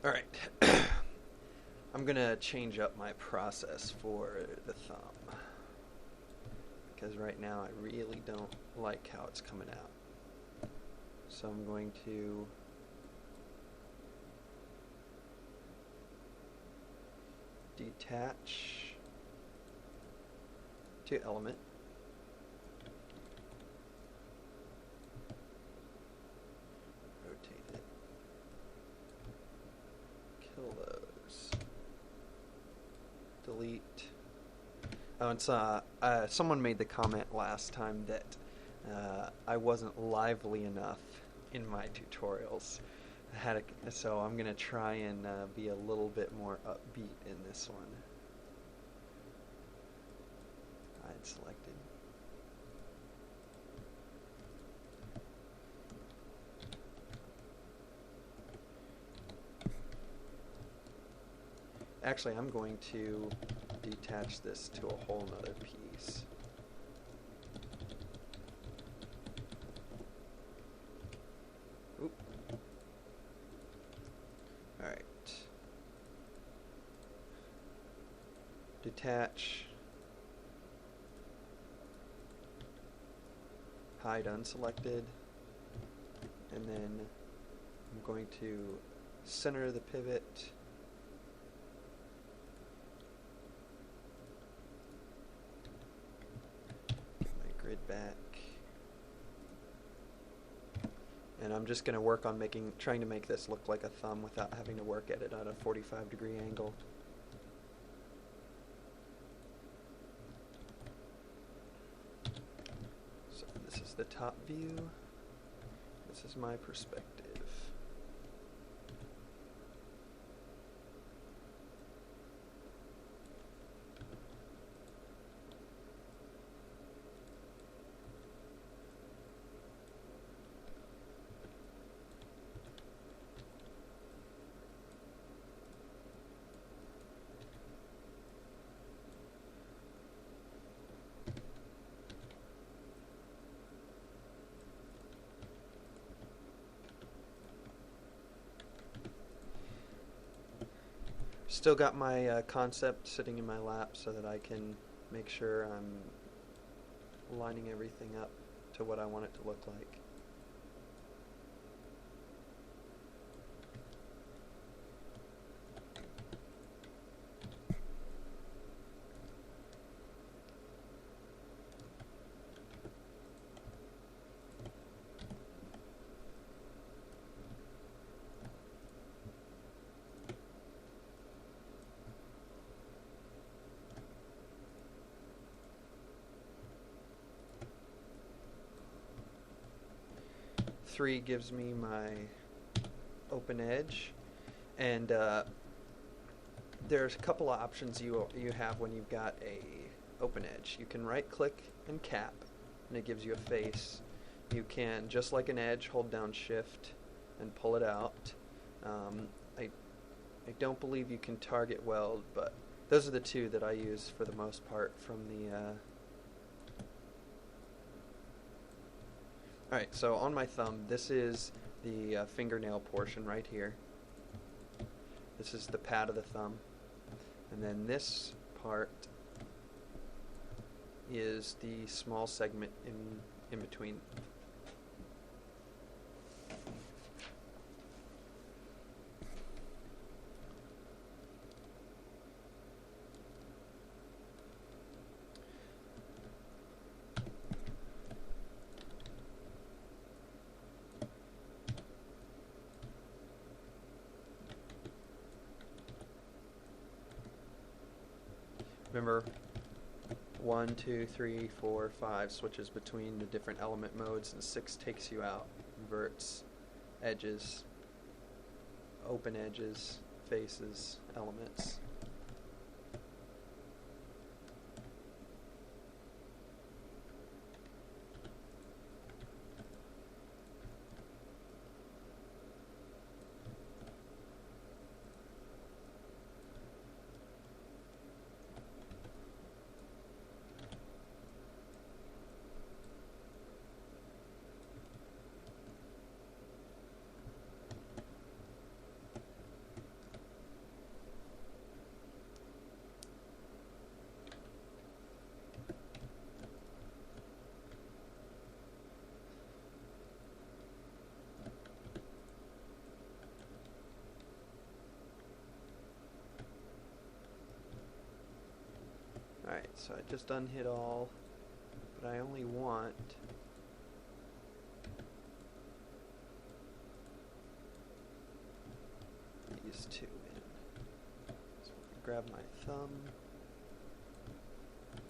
Alright. I'm gonna change up my process for the thumb. Because right now I really don't like how it's coming out. So I'm going to detach to element. Rotate it. Kill those. Delete. Oh, it's someone made the comment last time that I wasn't lively enough in my tutorials. So I'm gonna try and be a little bit more upbeat in this one. Hide selected. Actually, I'm going to detach this to a whole nother piece. Oop. Alright. Detach. Hide unselected. And then I'm going to center the pivot. Back, and I'm just going to work on trying to make this look like a thumb without having to work at it at a 45-degree angle. So this is the top view. This is my perspective. Still got my concept sitting in my lap so that I can make sure I'm lining everything up to what I want it to look like. Three gives me my open edge, and there's a couple of options you have when you've got a open edge. You can right click and cap, and it gives you a face. You can, just like an edge, hold down shift and pull it out. I don't believe you can target weld, but those are the two that I use for the most part from the Alright, so on my thumb, this is the fingernail portion right here. This is the pad of the thumb. And then this part is the small segment in between. Remember, 1, 2, 3, 4, 5 switches between the different element modes, and 6 takes you out, inverts, edges, open edges, faces, elements. Alright, so I just unhid all, but I only want these two in. So I grab my thumb, put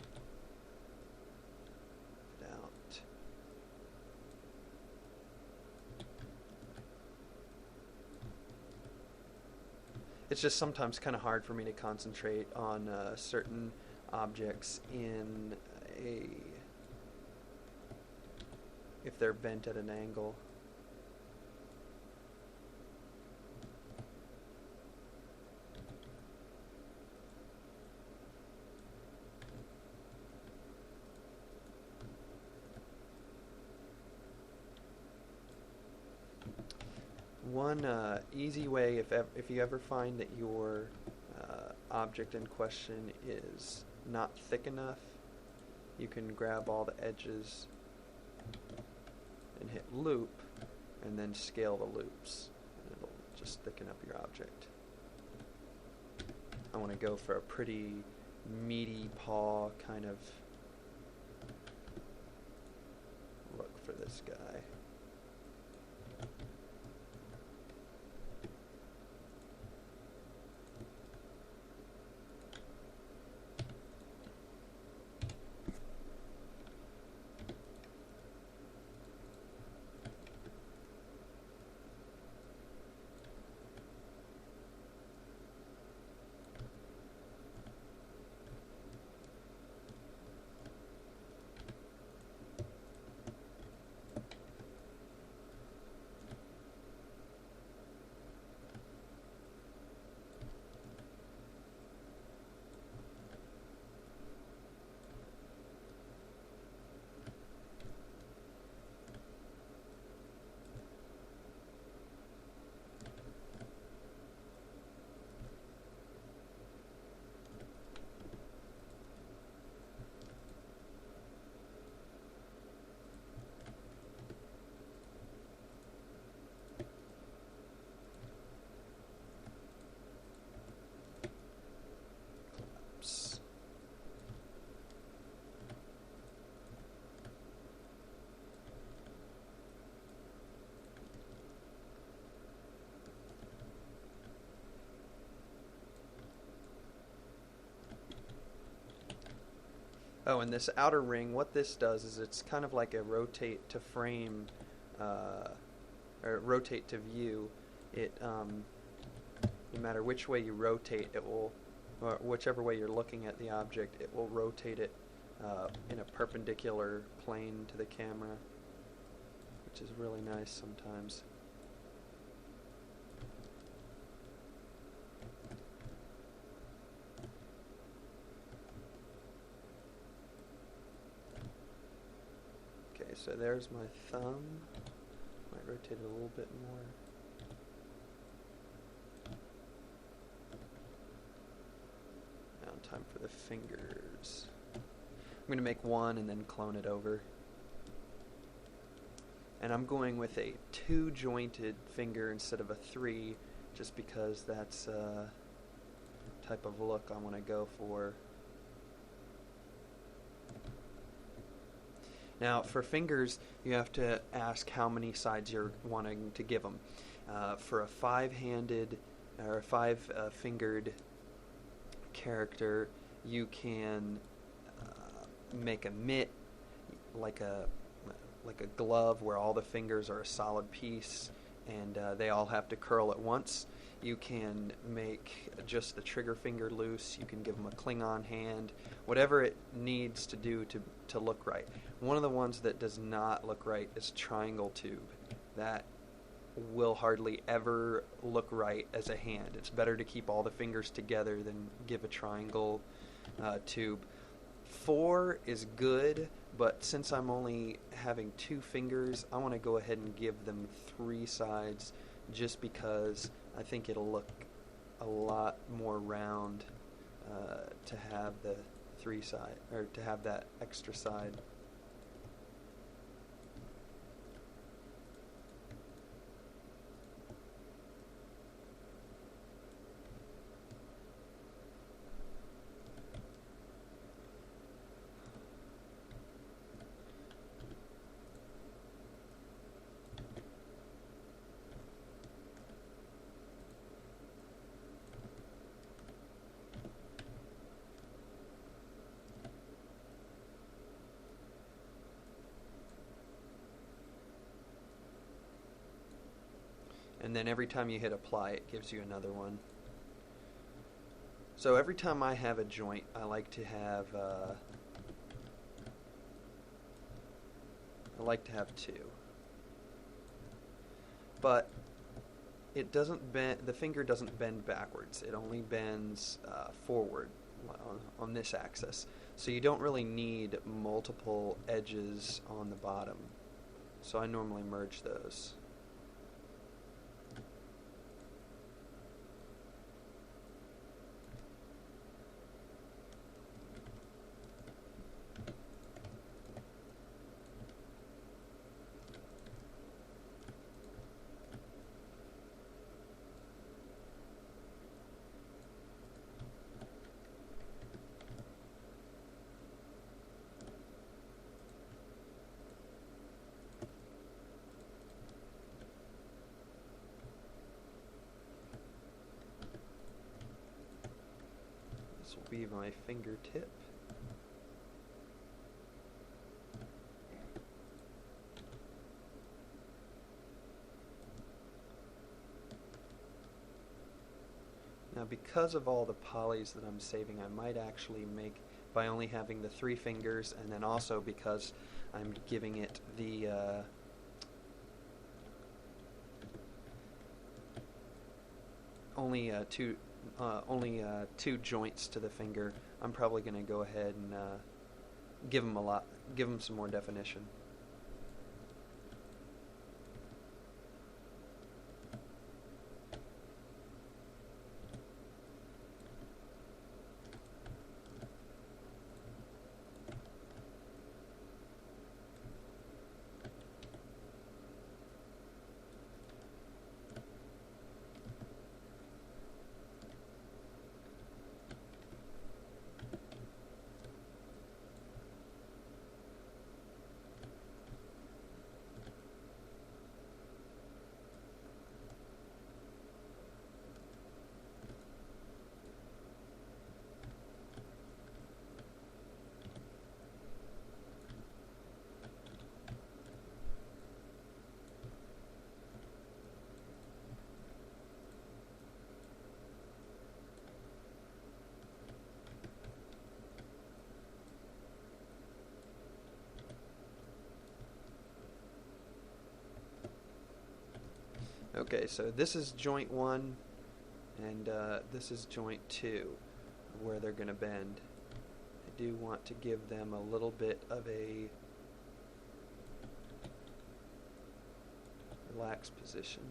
it out. It's just sometimes kind of hard for me to concentrate on certain objects in a if they're bent at an angle. One easy way, if you ever find that your object in question is not thick enough, you can grab all the edges and hit loop, and then scale the loops, and it'll just thicken up your object. I want to go for a pretty meaty paw kind of look for this guy. Oh, and this outer ring, what this does is it's kind of like a rotate to frame, or rotate to view. It, no matter which way you rotate, it will, or whichever way you're looking at the object, it will rotate it in a perpendicular plane to the camera, which is really nice sometimes. So there's my thumb. Might rotate it a little bit more. Now time for the fingers. I'm going to make one and then clone it over. And I'm going with a 2-jointed finger instead of a 3, just because that's a type of look I want to go for. Now, for fingers, you have to ask how many sides you're wanting to give them. For a 5-handed or a 5-fingered character, you can make a mitt, like a glove, where all the fingers are a solid piece, and they all have to curl at once. You can make just the trigger finger loose. You can give them a Klingon hand, whatever it needs to do to look right. One of the ones that does not look right is triangle tube. That will hardly ever look right as a hand. It's better to keep all the fingers together than give a triangle tube. 4 is good, but since I'm only having 2 fingers, I want to go ahead and give them 3 sides, just because I think it'll look a lot more round to have the 3 side, or to have that extra side. and then every time you hit apply, it gives you another one. So every time I have a joint, I like to have two. But it doesn't bend. The finger doesn't bend backwards. It only bends forward on this axis. So you don't really need multiple edges on the bottom. So I normally merge those. This will be my fingertip. Now, because of all the polys that I'm saving, I might actually make, by only having the 3 fingers, and then also because I'm giving it the only two joints to the finger, I'm probably going to go ahead and give them some more definition. Okay, so this is joint 1, and this is joint 2, where they're going to bend. I do want to give them a little bit of a relaxed position.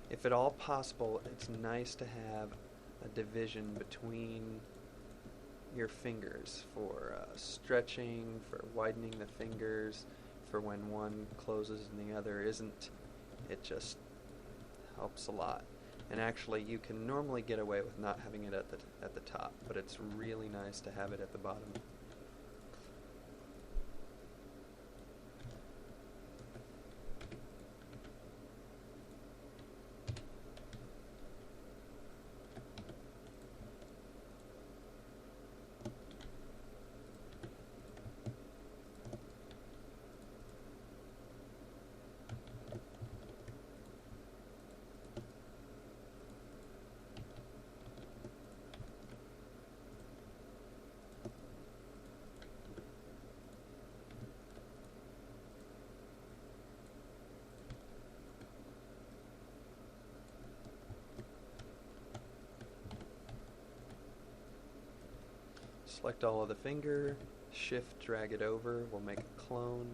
If at all possible, it's nice to have a division between your fingers for stretching, for widening the fingers, for when one closes and the other isn't. It just helps a lot. And actually, you can normally get away with not having it at the top, but it's really nice to have it at the bottom. Select all of the finger, shift, drag it over, we'll make a clone.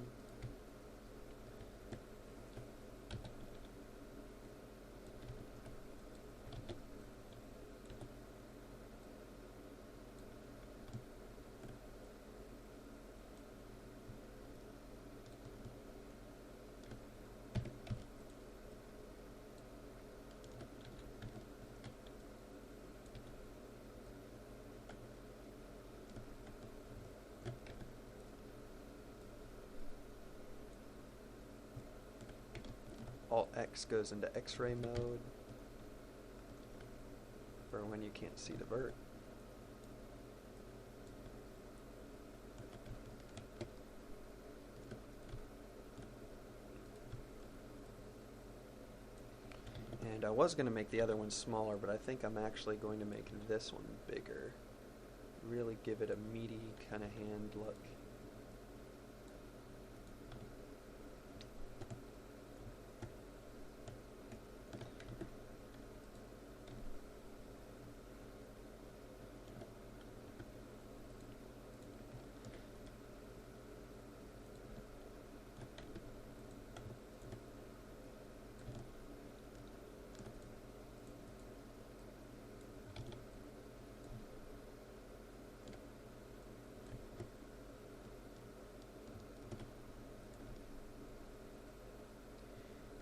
X goes into X-ray mode for when you can't see the vert. And I was going to make the other one smaller, but I think I'm actually going to make this one bigger. Really give it a meaty kind of hand look.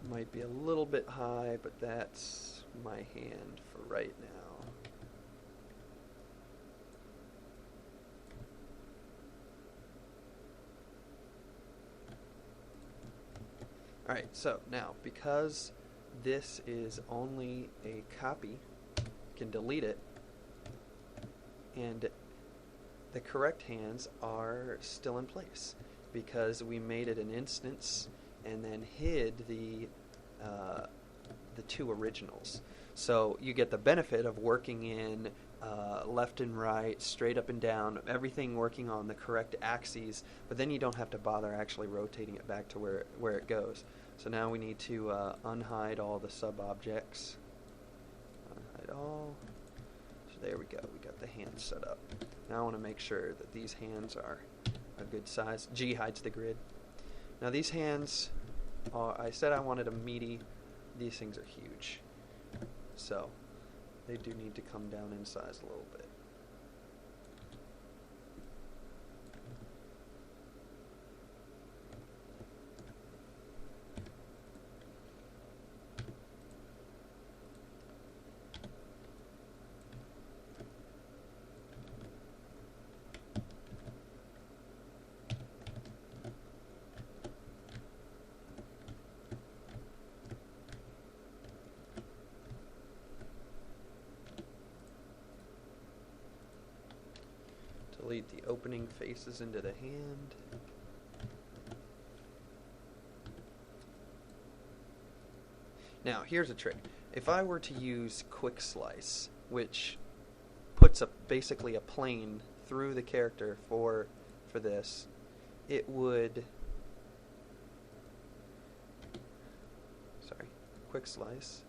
Might be a little bit high, but that's my hand for right now. Alright, so now, because this is only a copy, you can delete it, and the correct hands are still in place, because we made it an instance and then hid the two originals. So you get the benefit of working in left and right, straight up and down, everything working on the correct axes, but then you don't have to bother actually rotating it back to where it goes. So now we need to unhide all the sub-objects. Unhide all. So there we go. We got the hands set up. Now I want to make sure that these hands are a good size. G hides the grid. Now these hands, I said I wanted them meaty. These things are huge. So they do need to come down in size a little bit. Delete the opening faces into the hand. Now, here's a trick. If I were to use Quick Slice, which puts basically a plane through the character for this, it would... Sorry, Quick Slice.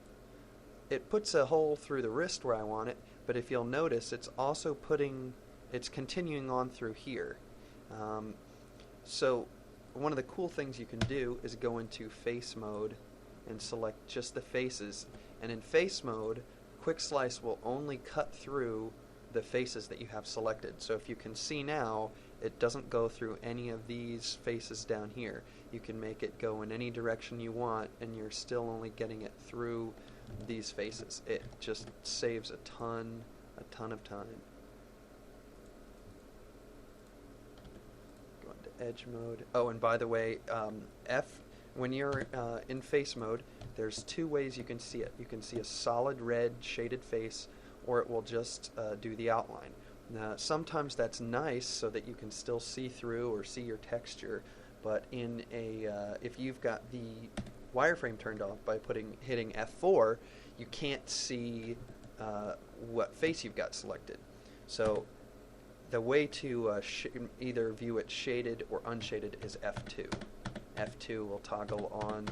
It puts a hole through the wrist where I want it, but if you'll notice, it's also it's continuing on through here. So one of the cool things you can do is go into face mode and select just the faces. And in face mode, Quick Slice will only cut through the faces that you have selected. So if you can see now, it doesn't go through any of these faces down here. You can make it go in any direction you want, and you're still only getting it through these faces. It just saves a ton of time. Edge mode. Oh, and by the way, when you're in face mode, there's two ways you can see it. You can see a solid red shaded face, or it will just do the outline. Now, sometimes that's nice so that you can still see through or see your texture, but in if you've got the wireframe turned off by hitting F4, you can't see what face you've got selected. So the way to either view it shaded or unshaded is F2. F2 will toggle on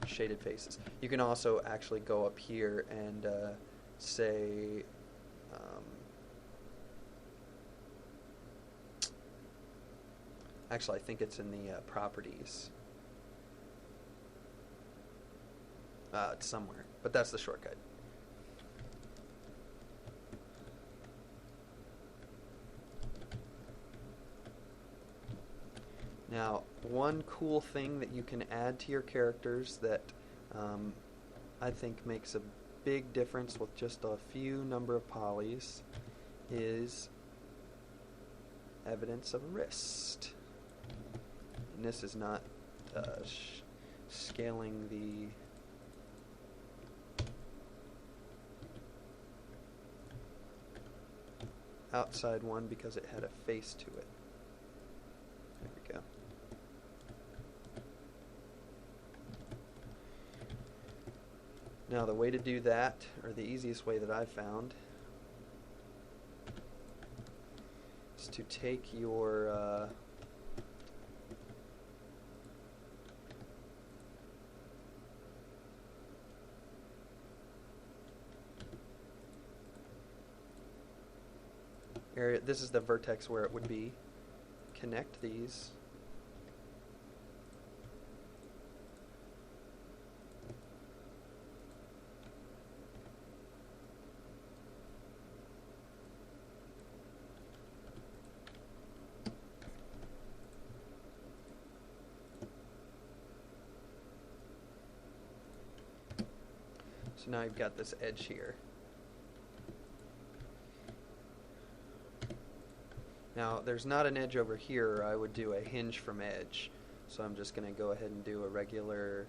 shaded faces. You can also actually go up here and say actually I think it's in the properties. It's somewhere, but that's the shortcut. Now, one cool thing that you can add to your characters that I think makes a big difference with just a few number of polys is evidence of a wrist. And this is not scaling the outside one because it had a face to it. There we go. Now the way to do that, or the easiest way that I've found, is to take your area. This is the vertex where it would be. Connect these. So now you've got this edge here. Now there's not an edge over here, or I would do a hinge from edge. So I'm just going to go ahead and do a regular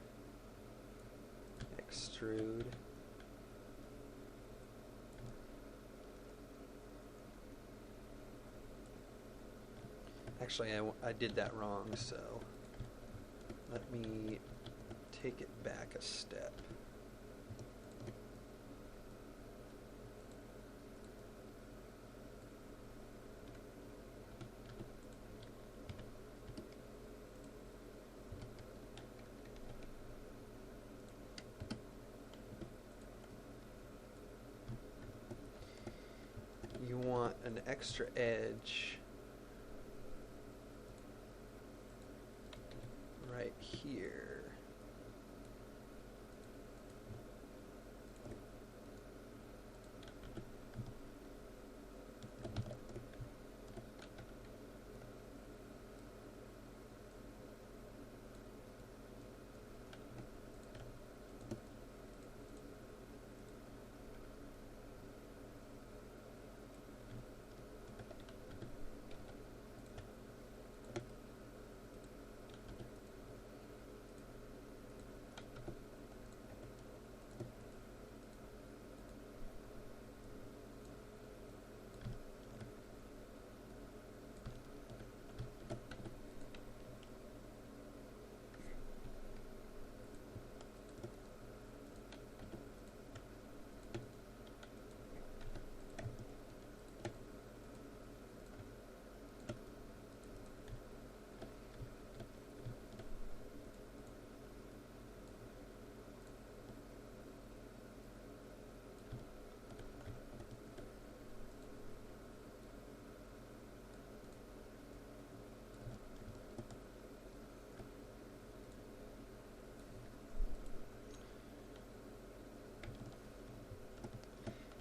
extrude. Actually, I did that wrong, so let me take it back a step. You want an extra edge right here.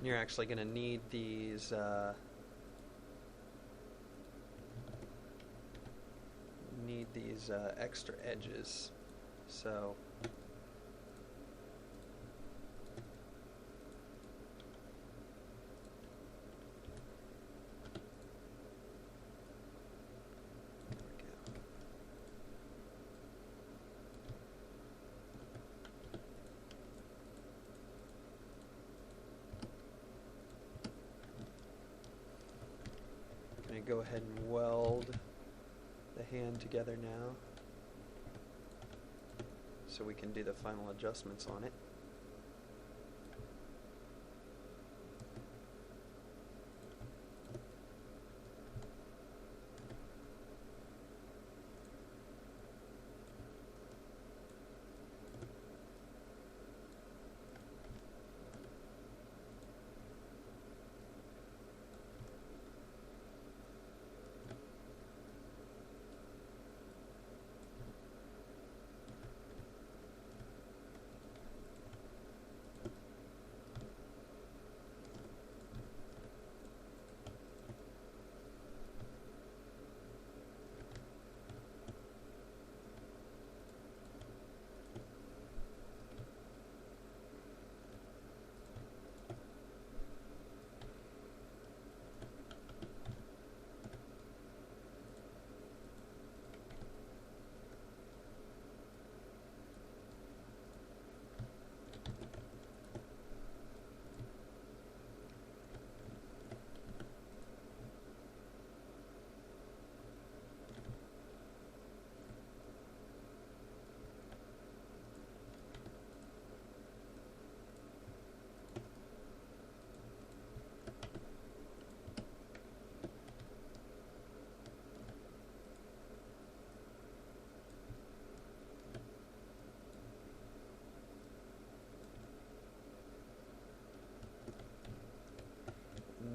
You're actually going to need these extra edges. So go ahead and weld the hand together now so we can do the final adjustments on it.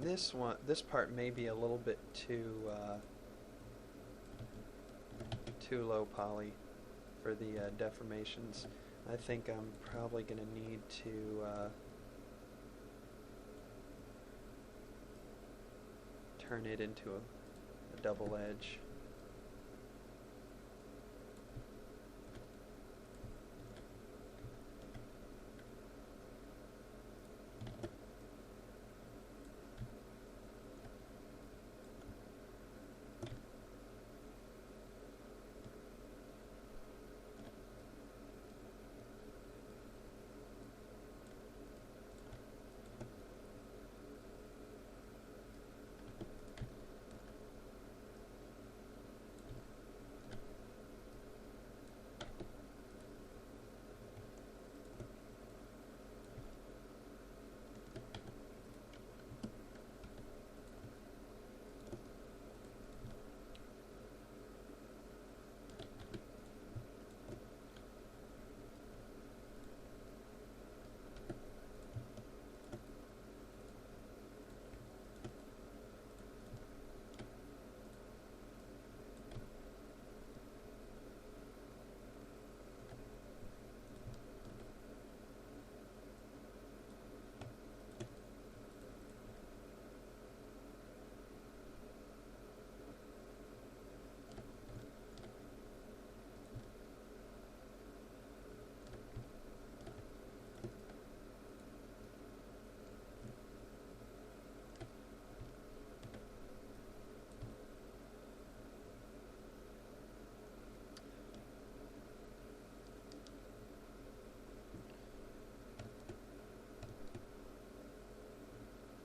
And this part may be a little bit too low poly for the deformations. I think I'm probably going to need to turn it into a double edge.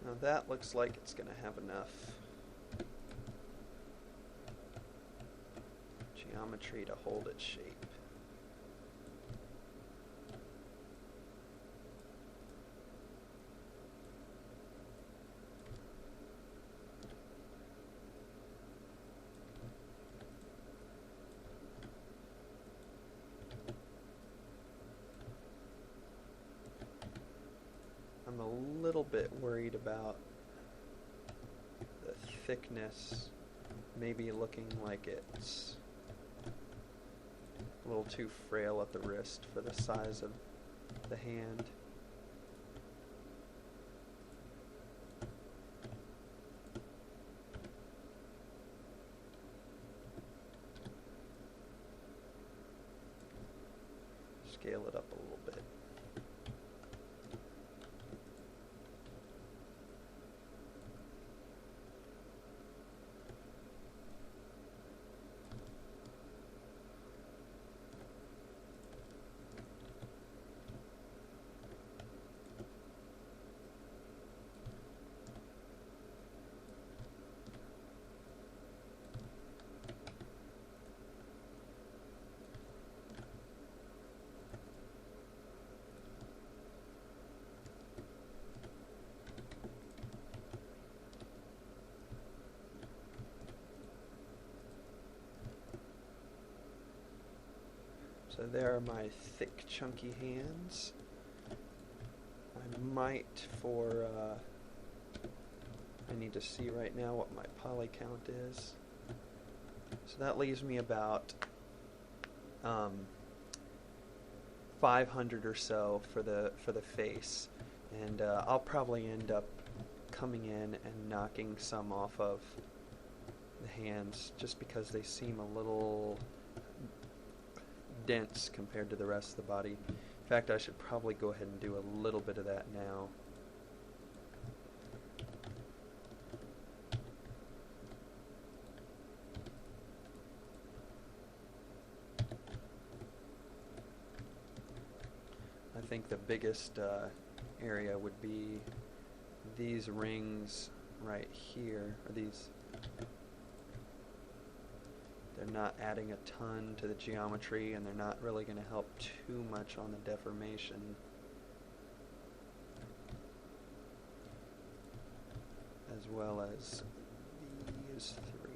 Now that looks like it's going to have enough geometry to hold its shape. I'm a little bit worried about the thickness maybe looking like it's a little too frail at the wrist for the size of the hand. Scale it up a little bit. So there are my thick, chunky hands. I might I need to see right now what my poly count is. So that leaves me about 500 or so for the face, and I'll probably end up coming in and knocking some off of the hands just because they seem a little dense compared to the rest of the body. In fact, I should probably go ahead and do a little bit of that now. I think the biggest area would be these rings right here, or these. They're not adding a ton to the geometry, and they're not really going to help too much on the deformation. As well as these three.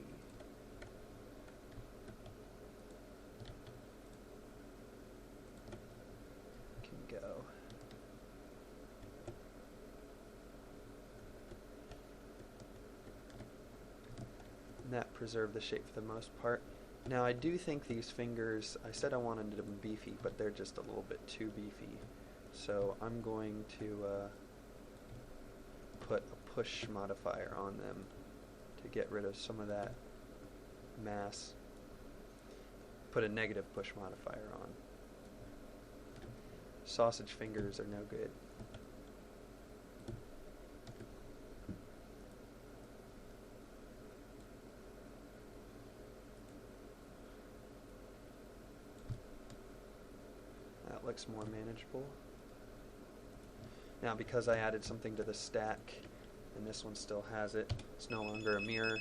Can go. And that preserved the shape for the most part. Now I do think these fingers, I said I wanted them beefy, but they're just a little bit too beefy. So I'm going to put a push modifier on them to get rid of some of that mass. Put a negative push modifier on. Sausage fingers are no good. That looks more manageable. Now because I added something to the stack and this one still has it, it's no longer a mirror,